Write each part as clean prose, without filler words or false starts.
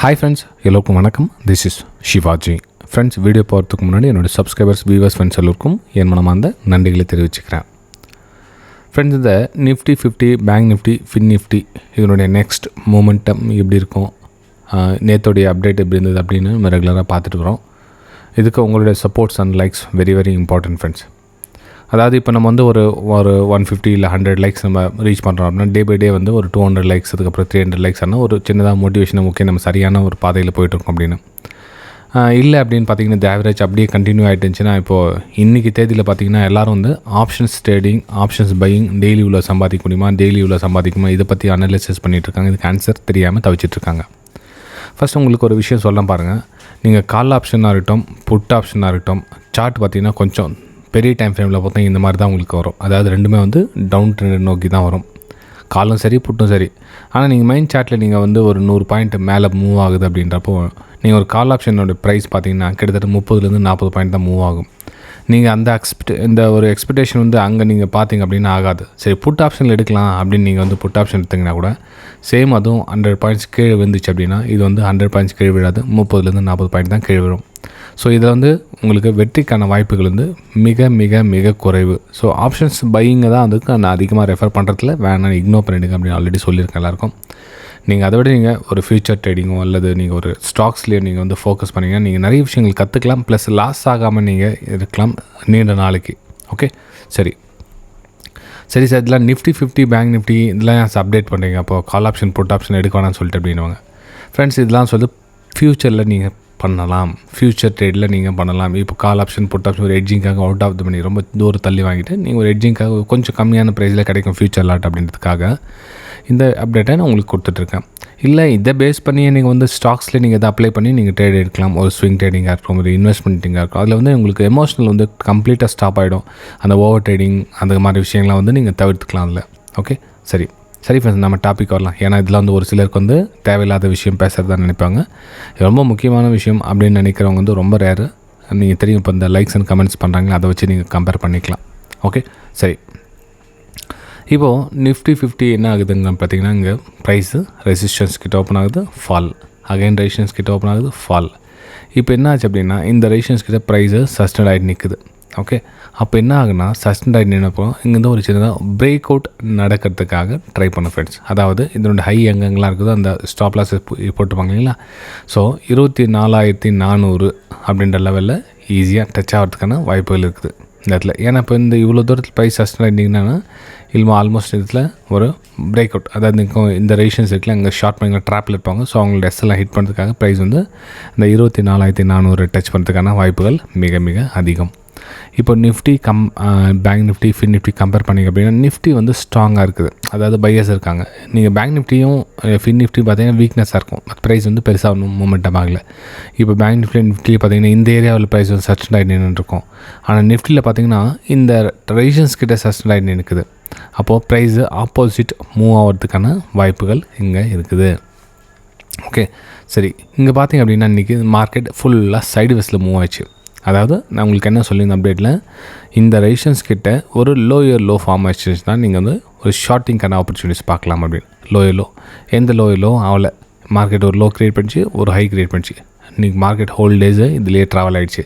Hi friends, எல்லோருக்கும் வணக்கம். This is Sivaji. Friends, video போகிறதுக்கு முன்னாடி என்னுடைய சப்ஸ்கிரைபர்ஸ், வியூவர்ஸ், ஃப்ரெண்ட்ஸ் எல்லோருக்கும் என் மனமார்ந்த நன்றிகளை தெரிவிச்சுக்கிறேன். ஃப்ரெண்ட்ஸ், இந்த Nifty 50, bank Nifty, fin Nifty இதனுடைய நெக்ஸ்ட் மூமெண்டம் எப்படி இருக்கும், நேற்றுடைய அப்டேட் எப்படி இருந்தது அப்படின்னு நம்ம ரெகுலராக பார்த்துட்டு வரோம். இதுக்கு உங்களுடைய supports and likes very very important friends. அதாவது இப்போ நம்ம வந்து ஒரு 150 இல்லை 100 லைக்ஸ் நம்ம ரீச் பண்ணுறோம் அப்படின்னா டே பை டே வந்து ஒரு 200 லைக்ஸ், அதுக்கப்புறம் 300 லைக்ஸ் ஆனால் ஒரு சின்னதாக மோட்டிவேஷன், ஓகே நம்ம சரியான ஒரு பாதையில் போய்ட்டுருக்கோம் அப்படின்னு. இல்லை அப்படின்னு பார்த்தீங்கன்னா இந்த ஆவரேஜ் அப்படியே கண்டினியூ ஆகிட்டு இருந்துச்சுன்னா இப்போது இன்றைக்கி தேதியில் பார்த்தீங்கன்னா எல்லோரும் வந்து options trading, options buying, daily இவ்வளோ சம்பாதிக்க முடியுமா, டெய்லி இவ்வளோ சம்பாதிக்குமா, இதை பற்றி அனலைசிஸ் பண்ணிகிட்ருக்காங்க. இதுக்கு ஆன்சர் தெரியாமல் தவிச்சிட்ருக்காங்க. ஃபஸ்ட் உங்களுக்கு ஒரு விஷயம் சொல்ல பாருங்கள். நீங்கள் கால் ஆப்ஷனாக இருக்கட்டும், புட் ஆப்ஷனாக இருக்கட்டும், சார்ட் பார்த்தீங்கன்னா கொஞ்சம் பெரிய டைம் ஃப்ரேமில் பார்த்தா இந்த மாதிரி தான் உங்களுக்கு வரும். அதாவது ரெண்டுமே வந்து டவுன் ட்ரெண்ட் நோக்கி தான் வரும், காலும் சரி புட்டும் சரி. ஆனால் நீங்கள் மெயின் சார்ட்டில் நீங்கள் வந்து ஒரு 100 பாயிண்ட் மேலே மூவ் ஆகுது அப்படின்றப்போ நீங்கள் ஒரு கால் ஆப்ஷனோட ப்ரைஸ் பார்த்தீங்கன்னா கிட்டத்தட்ட 30லேருந்து 40 பாயிண்ட் தான் மூவ் ஆகும். நீங்கள் அந்த இந்த ஒரு எக்ஸ்பெக்டேஷன் வந்து அங்கே நீங்கள் பார்த்தீங்க அப்படின்னா ஆகாது. சரி, புட் ஆப்ஷனில் எடுக்கலாம் அப்படின்னு நீங்கள் வந்து புட் ஆப்ஷன் எடுத்திங்கன்னா கூட சேம் அதுவும் 100 பாயிண்ட்ஸ் கீழே விழுந்துச்சு அப்படின்னா இது வந்து 100 பாயிண்ட்ஸ் கீழே விழாது, 30லேருந்து 40 பாயிண்ட் தான் கீழே விழும். ஸோ இதில் வந்து உங்களுக்கு வெற்றிக்கான வாய்ப்புகள் வந்து மிக மிக மிக குறைவு. ஸோ ஆப்ஷன்ஸ் பையிங்கை தான் அதுக்கு நான் அதிகமாக ரெஃபர் பண்ணுறதுல வேணாம், இக்னோர் பண்ணிவிடுங்க அப்படின்னு ஆல்ரெடி சொல்லியிருக்கேன் எல்லாருக்கும். நீங்கள் அதை விட நீங்கள் ஒரு ஃபியூச்சர் ட்ரேடிங்கோ அல்லது நீங்கள் ஒரு ஸ்டாக்ஸ்லேயோ நீங்கள் வந்து ஃபோக்கஸ் பண்ணிங்கன்னா நீங்கள் நிறைய விஷயங்கள் கற்றுக்கலாம், ப்ளஸ் லாஸ் ஆகாமல் நீங்கள் இருக்கலாம் நீண்ட நாளைக்கு. ஓகே, சரி சார், இதெல்லாம் நிஃப்டி 50, பேங்க் நிஃப்டி இதெல்லாம் அப்டேட் பண்ணுறீங்க, அப்போது கால் ஆப்ஷன் புட் ஆப்ஷன் எடுக்க வேணாம்னு சொல்லிட்டு அப்படின்வாங்க. ஃப்ரெண்ட்ஸ், இதெல்லாம் சொல்லி ஃப்யூச்சரில் நீங்கள் பண்ணலாம், ஃப்யூச்சர் ட்ரேடில் நீங்கள் பண்ணலாம். இப்போ கால் ஆப்ஷன் புட் ஆப்ஷன் ஒரு எட்ஜிங்காக அவுட் ஆஃப் த மணி ரொம்ப தூரம் தள்ளி வாங்கிட்டு நீங்கள் ஒரு எட்ஜிங்காக கொஞ்சம் கம்மியான ப்ரைஸில் கிடைக்கும் ஃப்யூச்சர் லாட் அப்படின்றதுக்காக இந்த அப்டேட்டை நான் உங்களுக்கு கொடுத்துட்ருக்கேன். இல்லை இதை பேஸ் பண்ணி நீங்கள் வந்து ஸ்டாக்ஸில் நீங்கள் இதை அப்ளை பண்ணி நீங்கள் ட்ரேட் எடுக்கலாம். ஒரு ஸ்விங் ட்ரேடிங்காக இருக்கும், ஒரு இன்வெஸ்ட்மெண்ட்டிங்காக இருக்கும். அதில் வந்து உங்களுக்கு எமோஷனல் வந்து கம்ப்ளீட்டாக ஸ்டாப் ஆகிடும். அந்த ஓவர் ட்ரேடிங் அந்த மாதிரி விஷயங்கள்லாம் வந்து நீங்கள் தவிர்த்துக்கலாம் அதில். ஓகே, சரி ஃப்ரெண்ட்ஸ், நம்ம டாபிக் வரலாம். ஏன்னா இதில் வந்து ஒரு சிலருக்கு வந்து தேவையில்லாத விஷயம் பேசுகிறதா நினைப்பாங்க. ரொம்ப முக்கியமான விஷயம் அப்படின்னு நினைக்கிறவங்க வந்து ரொம்ப ரேரு. நீங்கள் தெரியும், இப்போ இந்த லைக்ஸ் அண்ட் கமெண்ட்ஸ் பண்ணுறாங்களே அதை வச்சு நீங்கள் கம்பேர் பண்ணிக்கலாம். ஓகே, சரி. இப்போது நிஃப்டி 50 என்ன ஆகுதுங்க பார்த்தீங்கன்னா இங்கே ப்ரைஸு ரெசிஸ்டன்ஸ் கிட்ட ஓப்பன் ஆகுது, ஃபால், அகைன் ரெசிஸ்டன்ஸ் கிட்ட ஓப்பன் ஆகுது, ஃபால். இப்போ என்ன ஆச்சு அப்படின்னா இந்த ரெசிஸ்டன்ஸ் கிட்ட ப்ரைஸு சஸ்டெண்ட் ஆகிட்டு நிற்குது. ஓகே, அப்போ என்ன ஆகுனா சஸ்டெண்ட் ஆகிட்டு நினைப்போம் இங்கேருந்து ஒரு சின்னதாக பிரேக் அவுட் நடக்கிறதுக்காக ட்ரை பண்ண ஃப்ரெண்ட்ஸ். அதாவது இதனோட ஹை எங்கெங்கெல்லாம் இருக்குதோ அந்த ஸ்டாப் லாஸ் போட்டுப்பாங்க இல்லைங்களா. ஸோ 24,400 அப்படின்ற லெவலில் ஈஸியாக டச் ஆகிறதுக்கான வாய்ப்புகள் இருக்குது இந்த இடத்துல. ஏன்னா இப்போ இந்த இவ்வளோ தூரத்தில் ப்ரைஸ் சஸ்டெண்ட் ஆகிட்டிங்கன்னா இல்லை ஆல்மோஸ்ட் இதில் ஒரு பிரேக் அவுட், அதாவது இந்த ரெசிஸ்டன்ஸ் இருக்குல்ல அங்கே ஷார்ட் பண்ணிங்க ட்ராப்பில் இருப்பாங்க. ஸோ அவங்களோட எஸ்எல்லாம் ஹிட் பண்ணுறதுக்காக ப்ரைஸ் வந்து இந்த 24,400 டச் பண்ணுறதுக்கான வாய்ப்புகள் மிக மிக அதிகம். இப்போ Nifty bank Nifty, fin Nifty compare பண்ணிங்க அப்படின்னா நிஃப்டி வந்து ஸ்ட்ராங்காக இருக்குது, அதாவது பையர்ஸ் இருக்காங்க. நீங்கள் பேங்க் நிஃப்டியும் ஃபின் நிஃப்டி பார்த்தீங்கன்னா வீக்னஸாக இருக்கும், ப்ரைஸ் வந்து பெருசாக ஒன்றும் மூமெண்டம் ஆகலை. இப்போ பேங்க் நிஃப்டி பார்த்தீங்கன்னா இந்த ஏரியாவில் ப்ரைஸ் வந்து சஸ்டெண்ட் ஆகிட்டு நின்றுருக்கும். ஆனால் நிஃப்டியில் பார்த்தீங்கன்னா இந்த ரெசிஸ்டன்ஸ் கிட்ட சஸ்டெண்ட் ஆகிட்டு நிற்குது. அப்போது ப்ரைஸு ஆப்போசிட் மூவ் ஆகிறதுக்கான வாய்ப்புகள் இங்கே இருக்குது. ஓகே, சரி. இங்கே பார்த்தீங்க அப்படின்னா இன்றைக்கி மார்க்கெட் ஃபுல்லாக சைடு வேஸில் மூவ் ஆயிடுச்சு. அதாவது நான் உங்களுக்கு என்ன சொல்லியிருந்தேன் அப்டேட்டில், இந்த ரெசிஸ்டன்ஸ் கிட்ட ஒரு லோயர் லோ ஃபார்ம் ஆயிடுச்சுன்னா நீங்கள் வந்து ஒரு ஷார்ட்டிங்கான ஆப்பர்ச்சுனிட்டிஸ் பார்க்கலாம் அப்படின்னு. லோயர் லோ எந்த லோயர் லோ ஆகலை, மார்க்கெட் ஒரு லோ க்ரியேட் பண்ணிச்சு, ஒரு ஹை க்ரியேட் பண்ணிச்சு. இன்றைக்கி மார்க்கெட் ஹோல் டேஸு இதுலேயே ட்ராவல் ஆகிடுச்சு.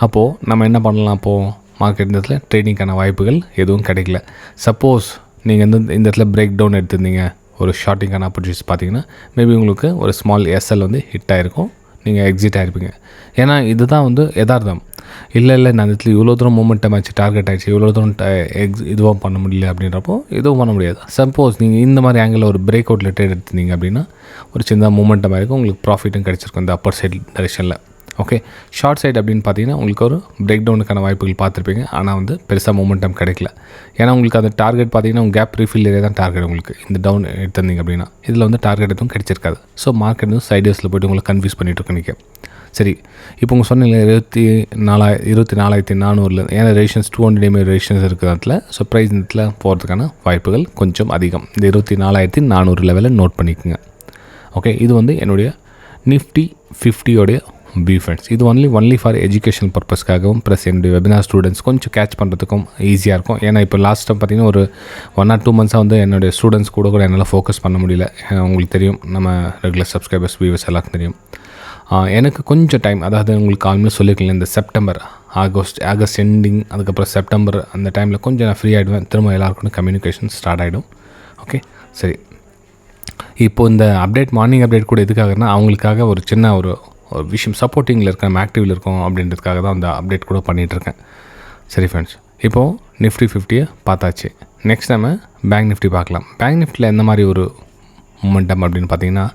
அப்போது நம்ம என்ன பண்ணலாம், அப்போது மார்க்கெட் இந்த இடத்துல ட்ரேடிங்கான வாய்ப்புகள் எதுவும் கிடைக்கல. சப்போஸ் நீங்கள் வந்து இந்த இடத்துல பிரேக் டவுன் எடுத்திருந்தீங்க, ஒரு ஷார்ட்டிங்கான ஆப்பர்ச்சுனிட்டிஸ் பார்த்தீங்கன்னா மேபி உங்களுக்கு ஒரு ஸ்மால் எஸ்எல் வந்து ஹிட் ஆகிருக்கும், நீங்கள் எக்ஸிட் ஆகிருப்பீங்க. ஏன்னா இதுதான் வந்து யதார்த்தம். இல்லை நான் இந்த இடத்துல இவ்வளோ தூரம் மூமெண்டம் ஆச்சு, டார்கெட் ஆகிடுச்சு, இவ்வளோ தூரம் இதுவும் பண்ண முடியல அப்படின்றப்போ எதுவும் பண்ண முடியாது. சப்போஸ் நீங்கள் இந்த மாதிரி ஆங்கிளில் ஒரு பிரேக் அவுட்டில் ட்ரேட் எடுத்திருந்தீங்க அப்படின்னா ஒரு சின்ன மூமெண்டம் ஆகிருக்கும், உங்களுக்கு ப்ராஃபிட்டும் கிடச்சிருக்கும் இந்த அப்பர் சைட் டைரெக்ஷனில். ஓகே, ஷார்ட் சைட் அப்படின்னு பார்த்தீங்கன்னா உங்களுக்கு ஒரு பிரேக் டவுனுக்கான வாய்ப்புகள் பார்த்துருப்பீங்க, ஆனால் வந்து பெருசாக மூமெண்டம் கிடைக்கல. ஏன்னா உங்களுக்கு அந்த டார்கெட் பார்த்தீங்கன்னா உங்கள் கேப் ரீஃபில் ஏரியா தான் டார்கெட். உங்களுக்கு இந்த டவுன் எடுத்திருந்தீங்க அப்படின்னா இதில் வந்து டார்கெட் எதுவும் கிடைச்சிருக்காது. ஸோ மார்க்கெட் வந்து சைடேஸில் போய்ட்டு உங்களை கன்ஃபியூஸ் பண்ணிட்டு இருக்கு. சரி, இப்போ உங்கள் சொன்னீங்க 24,400 ஏன்னா ரெசிஸ்டன்ஸ் 200 DMA ரெசிஸ்டன்ஸ் இருக்கிறதுல. ஸோ ப்ரைஸ் இடத்துல போகிறதுக்கான வாய்ப்புகள் கொஞ்சம் அதிகம். இந்த 24,400 லெவலில் நோட் பண்ணிக்கோங்க. ஓகே, இது வந்து என்னுடைய நிஃப்டி 50யோடைய பி ஃப்ரெண்ட்ஸ். இது ஒன்லி ஃபார் எஜுகேஷன் பர்பஸ்க்காகவும் ப்ளஸ் என்னுடைய வெபினார் ஸ்டூடெண்ட்ஸ் கொஞ்சம் கேட்ச் பண்ணுறதுக்கும் ஈஸியாக இருக்கும். ஏன்னா இப்போ லாஸ்ட் டைம் பார்த்திங்கன்னா ஒரு 1 or 2 months வந்து என்னுடைய ஸ்டூடெண்ட்ஸ் கூட என்னால் ஃபோக்கஸ் பண்ண முடியல. உங்களுக்கு தெரியும், நம்ம ரெகுலர் சப்ஸ்கிரைபர்ஸ் வியூவர்ஸ் எல்லாருக்கும் தெரியும். எனக்கு கொஞ்சம் டைம், அதாவது உங்களுக்கு ஆல்மோஸ்ட் சொல்லியிருக்கேன், இந்த செப்டம்பர் ஆகஸ்ட் எண்டிங், அதுக்கப்புறம் செப்டம்பர் அந்த டைமில் கொஞ்சம் நான் ஃப்ரீ ஆகிடுவேன். திரும்ப எல்லாருக்கும் கம்யூனிகேஷன் ஸ்டார்ட் ஆகிடும். ஓகே, சரி. இப்போது இந்த அப்டேட், மார்னிங் அப்டேட் கூட எதுக்காகனா அவங்களுக்காக ஒரு சின்ன ஒரு விஷயம், சப்போர்ட்டிங்கில் இருக்கேன், நம்ம ஆக்டிவில் இருக்கோம் அப்படின்றதுக்காக தான் அந்த அப்டேட் கூட பண்ணிகிட்ருக்கேன். சரி ஃப்ரெண்ட்ஸ், இப்போது நிஃப்டி 50 பார்த்தாச்சு. நெக்ஸ்ட் நம்ம பேங்க் நிஃப்டி பார்க்கலாம். பேங்க் நிஃப்டியில் எந்த மாதிரி ஒரு மூமெண்டம் அப்படின்னு பார்த்தீங்கன்னா,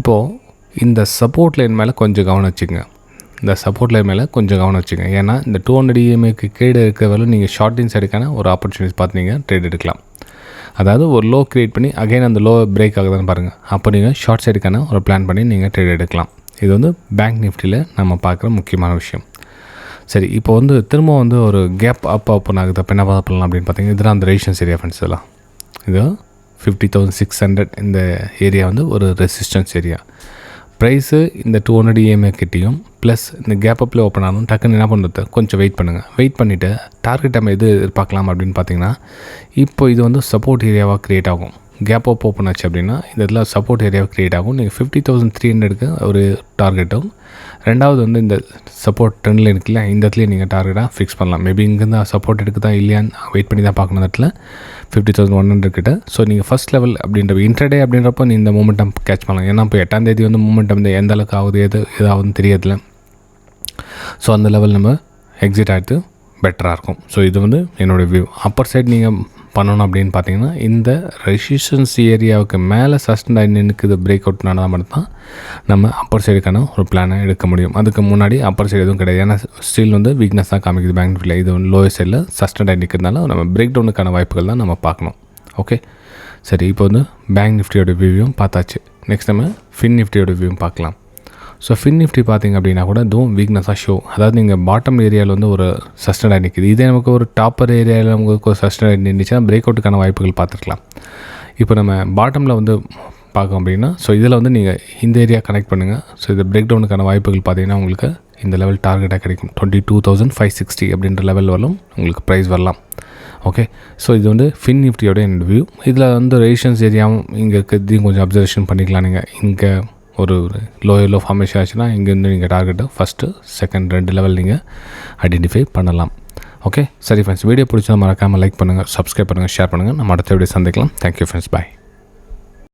இப்போது இந்த சப்போர்ட் லைன் மேலே கொஞ்சம் கவனம் வச்சுங்க. ஏன்னா இந்த 200 EMAக்கு கீழே இருக்கிற வரை நீங்கள் ஷார்ட்டிங் சைடுக்கான ஒரு ஆப்பர்ச்சுனிட்டிஸ் பார்த்து நீங்கள் ட்ரேட் எடுக்கலாம். அதாவது ஒரு லோ க்ரியேட் பண்ணி அகைன் அந்த லோ பிரேக் ஆகுதுன்னு பாருங்கள், அப்போ நீங்கள் ஷார்ட் சைடுக்கான ஒரு பிளான் பண்ணி நீங்கள் ட்ரேட் எடுக்கலாம். இது வந்து பேங்க் நிஃப்டியில் நம்ம பார்க்குற முக்கியமான விஷயம். சரி, இப்போ வந்து திரும்ப வந்து ஒரு கேப் அப் ஓப்பன் ஆகுது. அப்போ என்ன பண்ணலாம் அப்படின்னு பார்த்தீங்கன்னா, இதெல்லாம் அந்த ரெசிஸ்டன்ஸ் ஏரியா ஃப்ரெண்ட்ஸ். இதெல்லாம் இது 50,600 இந்த ஏரியா வந்து ஒரு ரெசிஸ்டன்ஸ் ஏரியா. ப்ரைஸு இந்த 200 EMA கிட்டேயும் ப்ளஸ் இந்த கேப் அப்பில் ஓப்பன் ஆகணும். டக்குன்னு என்ன பண்ணுறது, கொஞ்சம் வெயிட் பண்ணிவிட்டு டார்கெட் நம்ம எது எதிர்பார்க்கலாம் அப்படின்னு பார்த்தீங்கன்னா, இப்போ இது வந்து சப்போர்ட் ஏரியாவாக க்ரியேட் ஆகும். கேப் அப் ஓப்பன் ஆச்சு அப்படின்னா இந்த இடத்துல சப்போர்ட் ஏரியாவை க்ரியேட் ஆகும். நீங்கள் 50,300க்கு ஒரு டார்கெட்டும், ரெண்டாவது வந்து இந்த சப்போர்ட் ட்ரெண்ட் லைன் இருக்குல்ல, இந்த இடத்துலையும் நீங்கள் டார்கெட்டாக ஃபிக்ஸ் பண்ணலாம். மேபி இங்கேருந்து சப்போர்ட் எடுக்குதா இல்லையான்னு வெயிட் பண்ணி தான் பார்க்கணும். இடத்துல 50,100 கிட்ட. ஸோ நீங்கள் ஃபஸ்ட் லெவல் அப்படின்ற இன்ட்ரடே அப்படின்றப்போ நீ இந்த மூமெண்டம் கேட்ச் பண்ணலாம். ஏன்னா இப்போ 8ஆம் தேதி வந்து மூமெண்டம் வந்து எந்த அளவுக்கு ஆகுது, எதாவதுன்னு தெரியதில்ல. ஸோ அந்த லெவல் நம்ம எக்ஸிட் ஆகிட்டு பெட்டராக இருக்கும். ஸோ இது வந்து என்னோடய வியூ. அப்பர் சைட் நீங்கள் பண்ணணும் அப்படின்னு பார்த்தீங்கன்னா, இந்த ரெசிஸ்டன்ஸ் ஏரியாவுக்கு மேலே சஸ்டெண்ட் ஆகி நின்றுக்குது பிரேக் அவுட் நடந்தால் மட்டும்தான் நம்ம அப்பர் சைடுக்கான ஒரு பிளானை எடுக்க முடியும். அதுக்கு முன்னாடி அப்பர் சைடு எதுவும் கிடையாது. ஏன்னா ஸ்டில் வந்து வீக்னஸ் தான் காமிக்குது பேங்க் நிஃப்டியில். இது லோயர் சைடில் சஸ்டெண்ட் ஆகி நிற்கிறதுனால நம்ம பிரேக் டவுனுக்கான வாய்ப்புகள் தான் நம்ம பார்க்கணும். ஓகே, சரி. இப்போ வந்து பேங்க் நிஃப்டியோட வியூவும் பார்த்தாச்சு. நெக்ஸ்ட் நம்ம ஃபின் நிஃப்டியோட வியூவும் பார்க்கலாம். ஸோ ஃபின் நிஃப்டி பார்த்திங்க அப்படின்னா கூட இதுவும் வீக்னஸாக ஷோ. அதாவது நீங்கள் பாட்டம் ஏரியாவில் வந்து ஒரு சஸ்டெண்ட் நிற்கிது. இதே நமக்கு ஒரு டாப்பர் ஏரியாவில் நமக்கு ஒரு சஸ்டெண்ட் நின்றுச்சுன்னா பிரேக் அவுட்டுக்கான வாய்ப்புகள் பார்த்துருக்கலாம். இப்போ நம்ம பாட்டமில் வந்து பார்க்கோம் அப்படின்னா, ஸோ இதில் வந்து நீங்கள் இந்த ஏரியா கனெக்ட் பண்ணுங்கள். ஸோ இது பிரேக் டவுனுக்கான வாய்ப்புகள் பார்த்திங்கன்னா உங்களுக்கு இந்த லெவல் டார்கெட்டாக கிடைக்கும். 22,560 அப்படின்ற லெவல் வரலும் உங்களுக்கு ப்ரைஸ் வரலாம். ஓகே, ஸோ இது வந்து ஃபின் நிஃப்டியோட என்னோட வியூ. இதில் வந்து ரெசிஸ்டன்ஸ் ஏரியாவும் இங்கே இருக்கிறதையும் கொஞ்சம் அப்சர்வேஷன் பண்ணிக்கலாம். நீங்கள் இங்கே ஒரு லோ ஃபார்மேஷன் ஆச்சுன்னா இங்கேருந்து நீங்கள் டார்கெட்டை ஃபஸ்ட்டு செகண்ட் 2 லெவல் நீங்கள் ஐடென்டிஃபை பண்ணலாம். ஓகே, சரி ஃப்ரெண்ட்ஸ், வீடியோ பிடிச்சா மறக்காமல் லைக் பண்ணுங்கள், சப்ஸ்கிரைப் பண்ணுங்கள், ஷேர் பண்ணுங்கள். நம்ம அடுத்த வீடியோ சந்திக்கலாம். தேங்க்யூ ஃப்ரெண்ட்ஸ், பாய்.